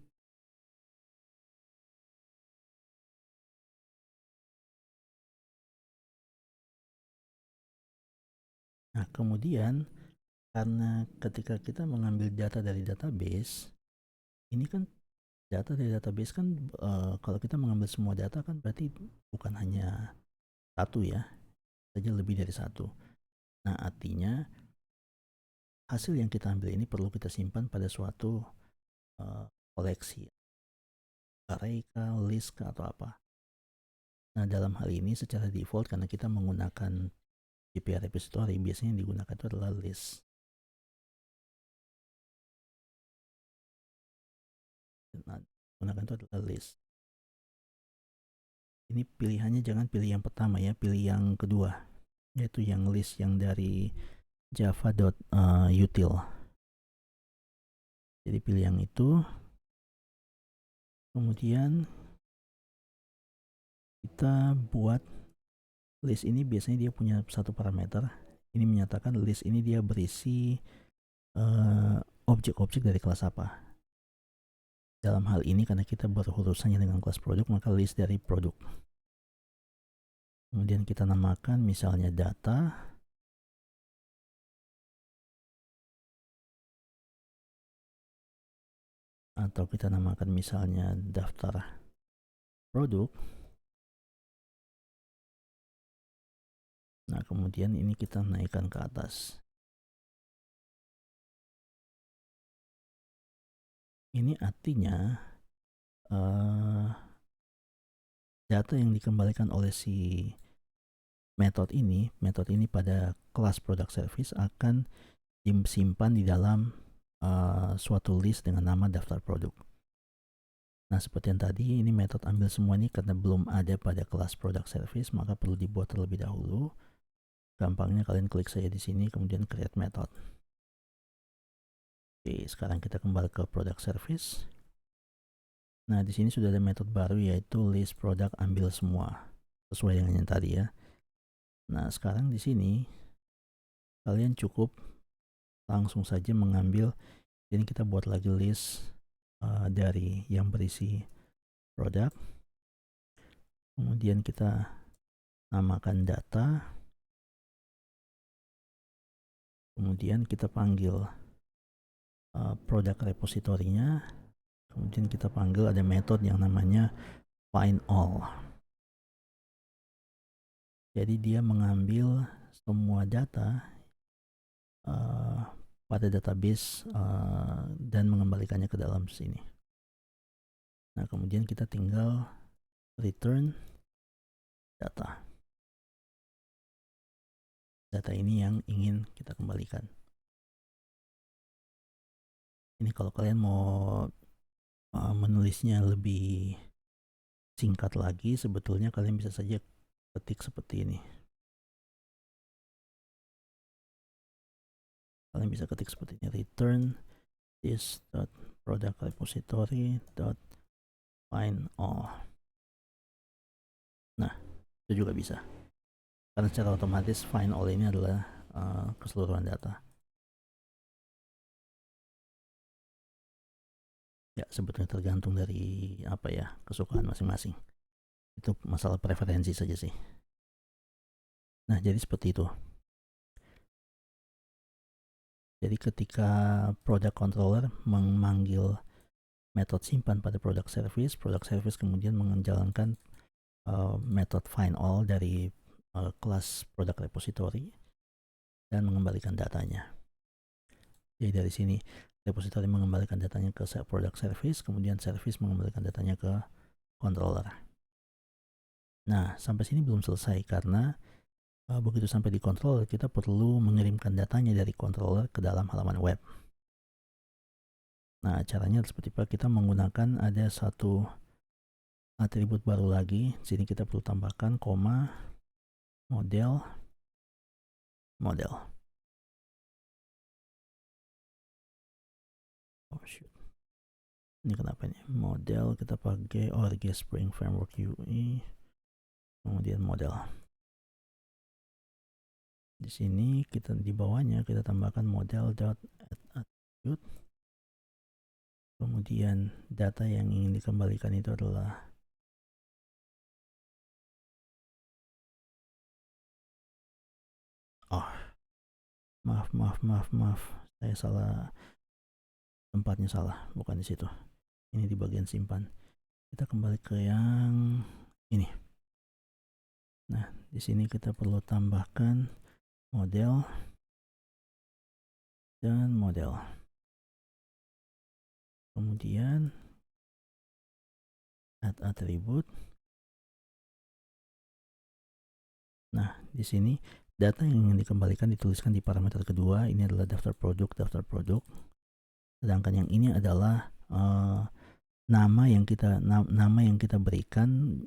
Nah, kemudian karena ketika kita mengambil data dari database, ini kan data dari database kan kalau kita mengambil semua data kan berarti bukan hanya satu ya, saja lebih dari satu. Nah, artinya hasil yang kita ambil ini perlu kita simpan pada suatu koleksi, array kah, list kah, atau apa. Nah, dalam hal ini secara default karena kita menggunakan GPR repository, biasanya yang digunakan itu adalah list. Nah, gunakan itu adalah list. Ini pilihannya jangan pilih yang pertama ya, pilih yang kedua, yaitu yang list yang dari java.util. Jadi pilih yang itu, kemudian kita buat list ini. Biasanya dia punya satu parameter, ini menyatakan list ini dia berisi objek-objek dari kelas apa. Dalam hal ini karena kita berurusannya dengan kelas produk, maka list dari produk. Kemudian kita namakan misalnya data, atau kita namakan misalnya daftar produk. Nah, kemudian ini kita naikkan ke atas. Ini artinya data yang dikembalikan oleh si metode ini pada kelas product service akan disimpan di dalam suatu list dengan nama daftar produk. Nah, seperti yang tadi, ini metode ambil semua ini karena belum ada pada kelas product service, maka perlu dibuat terlebih dahulu. Gampangnya kalian klik saja di sini, kemudian create method. Oke, sekarang kita kembali ke product service. Nah, di sini sudah ada metode baru yaitu list product ambil semua, sesuai dengan yang tadi ya. Nah, sekarang di sini kalian cukup langsung saja mengambil, ini kita buat lagi list dari yang berisi produk. Kemudian kita namakan data. Kemudian kita panggil produk repositorinya. Kemudian kita panggil ada metode yang namanya find all. Jadi dia mengambil semua data pada database dan mengembalikannya ke dalam sini. Nah, kemudian kita tinggal return data. Data ini yang ingin kita kembalikan. Ini kalau kalian mau menulisnya lebih singkat lagi, sebetulnya kalian bisa saja ketik seperti ini. Kalian bisa ketik seperti ini, return this product repository find all. Nah, itu juga bisa, karena secara otomatis find all ini adalah keseluruhan data. Ya, sebetulnya tergantung dari apa ya, kesukaan masing-masing. Itu masalah preferensi saja sih. Nah, jadi seperti itu. Jadi ketika product controller memanggil metode simpan pada product service kemudian menjalankan metode find all dari kelas product repository dan mengembalikan datanya. Jadi dari sini repository mengembalikan datanya ke product service, kemudian service mengembalikan datanya ke controller. Nah, sampai sini belum selesai karena begitu sampai di controller kita perlu mengirimkan datanya dari controller ke dalam halaman web. Nah, caranya seperti apa? Kita menggunakan ada satu atribut baru lagi. Sini kita perlu tambahkan koma model. Oh shoot. Ini kenapa ini? Model kita pakai Org Spring Framework UI. Kemudian model. Di sini kita di bawahnya kita tambahkan model.add-attribute. Kemudian data yang ingin dikembalikan itu adalah maaf, saya salah, tempatnya salah, bukan di situ. Ini di bagian simpan. Kita kembali ke yang ini. Nah, di sini kita perlu tambahkan model dan model. Kemudian add attribute. Nah, di sini data yang ingin dikembalikan dituliskan di parameter kedua. Ini adalah daftar produk. Sedangkan yang ini adalah nama yang kita berikan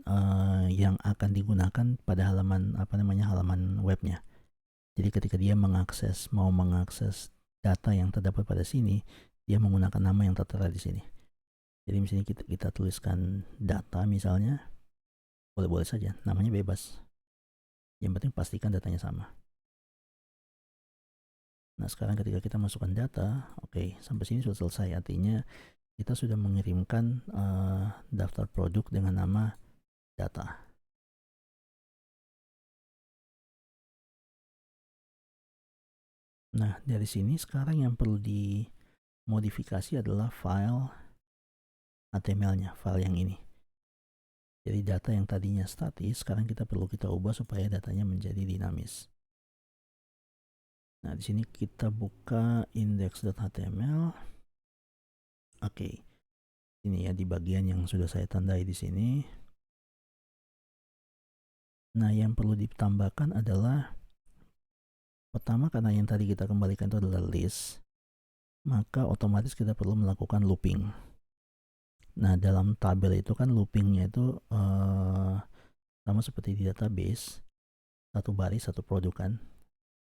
yang akan digunakan pada halaman halaman webnya. Jadi ketika dia mau mengakses data yang terdapat pada sini, dia menggunakan nama yang tertera di sini. Jadi misalnya kita tuliskan data misalnya, boleh-boleh saja, namanya bebas. Yang penting pastikan datanya sama. Nah, sekarang ketika kita masukkan data, oke, sampai sini sudah selesai. Artinya kita sudah mengirimkan daftar produk dengan nama data. Nah, dari sini sekarang yang perlu dimodifikasi adalah file HTML-nya, file yang ini. Jadi data yang tadinya statis, sekarang kita ubah supaya datanya menjadi dinamis. Nah, di sini kita buka index.html. Oke. Ini ya di bagian yang sudah saya tandai di sini. Nah, yang perlu ditambahkan adalah pertama, karena yang tadi kita kembalikan itu adalah list, maka otomatis kita perlu melakukan looping. Nah, dalam tabel itu kan loopingnya itu sama seperti di database, satu baris satu produk kan.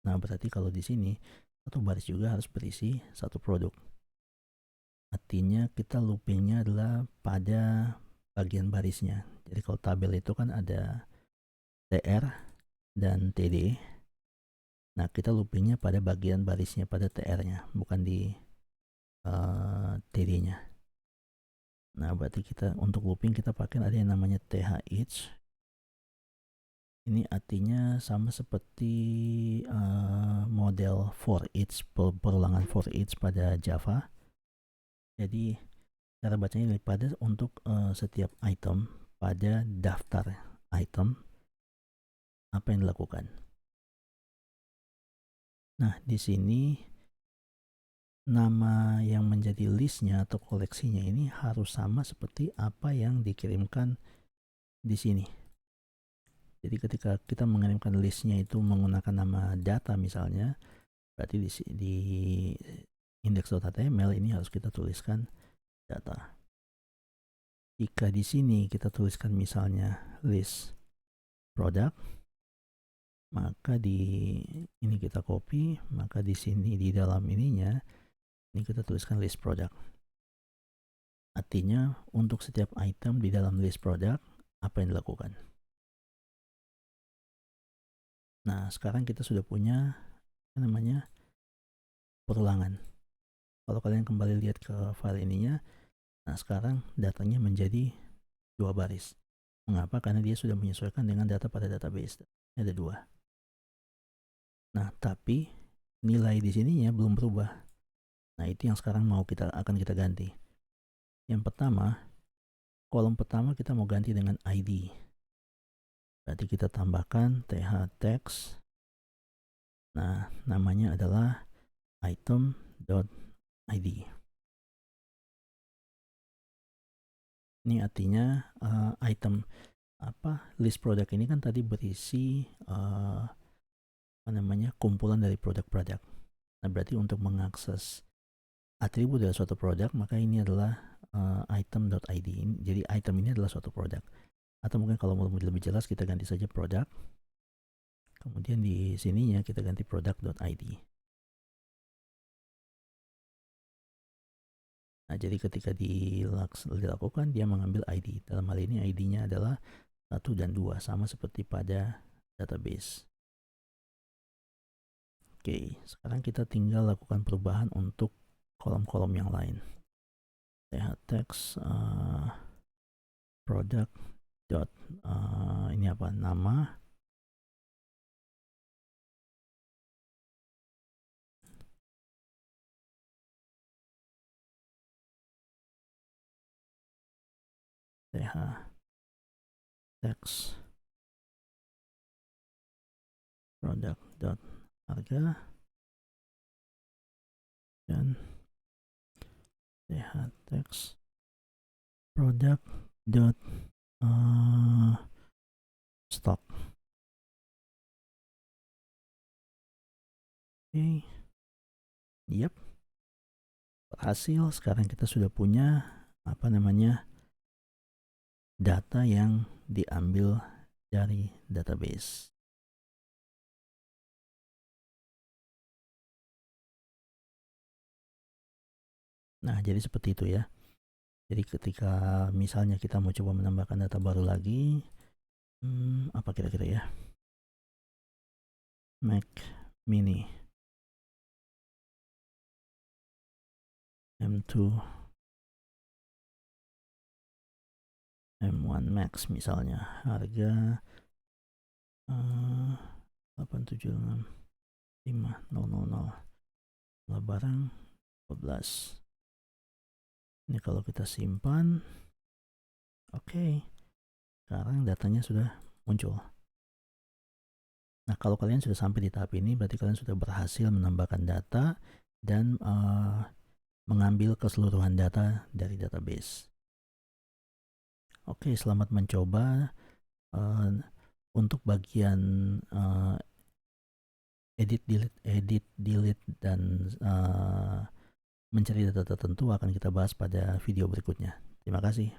Nah, berarti kalau di sini satu baris juga harus berisi satu produk. Artinya kita loopingnya adalah pada bagian barisnya. Jadi kalau tabel itu kan ada TR dan TD. Nah, kita loopingnya pada bagian barisnya, pada TR-nya, bukan di TD-nya. Nah, berarti kita untuk looping kita pakai ada yang namanya th each. Ini artinya sama seperti model for each, perulangan for each pada Java. Jadi cara bacanya pada untuk setiap item pada daftar item apa yang dilakukan. Nah, di sini nama yang menjadi listnya atau koleksinya ini harus sama seperti apa yang dikirimkan di sini. Jadi ketika kita mengirimkan listnya itu menggunakan nama data misalnya, berarti di index.html ini harus kita tuliskan data. Jika di sini kita tuliskan misalnya list product, maka di ini kita copy, maka di sini di dalam ininya ini kita tuliskan list product. Artinya untuk setiap item di dalam list product apa yang dilakukan. Nah, sekarang kita sudah punya namanya perulangan. Kalau kalian kembali lihat ke file ininya, nah sekarang datanya menjadi 2 baris. Mengapa? Karena dia sudah menyesuaikan dengan data pada database. Ada 2. Nah, tapi nilai di sininya belum berubah. Nah, itu yang sekarang akan kita ganti. Yang pertama, kolom pertama kita mau ganti dengan ID. Berarti kita tambahkan th text. Nah, namanya adalah item.id. Ini artinya item list product ini kan tadi berisi kumpulan dari produk-produk. Nah, berarti untuk mengakses atribut dari suatu produk, maka ini adalah item.id. Jadi item ini adalah suatu produk. Atau mungkin kalau mau lebih jelas kita ganti saja produk. Kemudian di sininya kita ganti product.id. Nah, jadi ketika dilakukan dia mengambil ID. Dalam hal ini ID-nya adalah 1 dan 2 sama seperti pada database. Oke, sekarang kita tinggal lakukan perubahan untuk kolom-kolom yang lain. Th text product dot ini apa nama th text product dot harga dan th text product dot stock. Oke. Yep. Berhasil. Sekarang kita sudah punya data yang diambil dari database. Nah, jadi seperti itu ya. Jadi ketika misalnya kita mau coba menambahkan data baru lagi, apa kira-kira ya? Mac Mini M2 M1 Max misalnya, harga 876 5000, barang 12. Ini kalau kita simpan, oke, sekarang datanya sudah muncul. Nah, kalau kalian sudah sampai di tahap ini, berarti kalian sudah berhasil menambahkan data dan mengambil keseluruhan data dari database. Oke, selamat mencoba. Untuk bagian edit, delete, dan mencari data tertentu akan kita bahas pada video berikutnya. Terima kasih.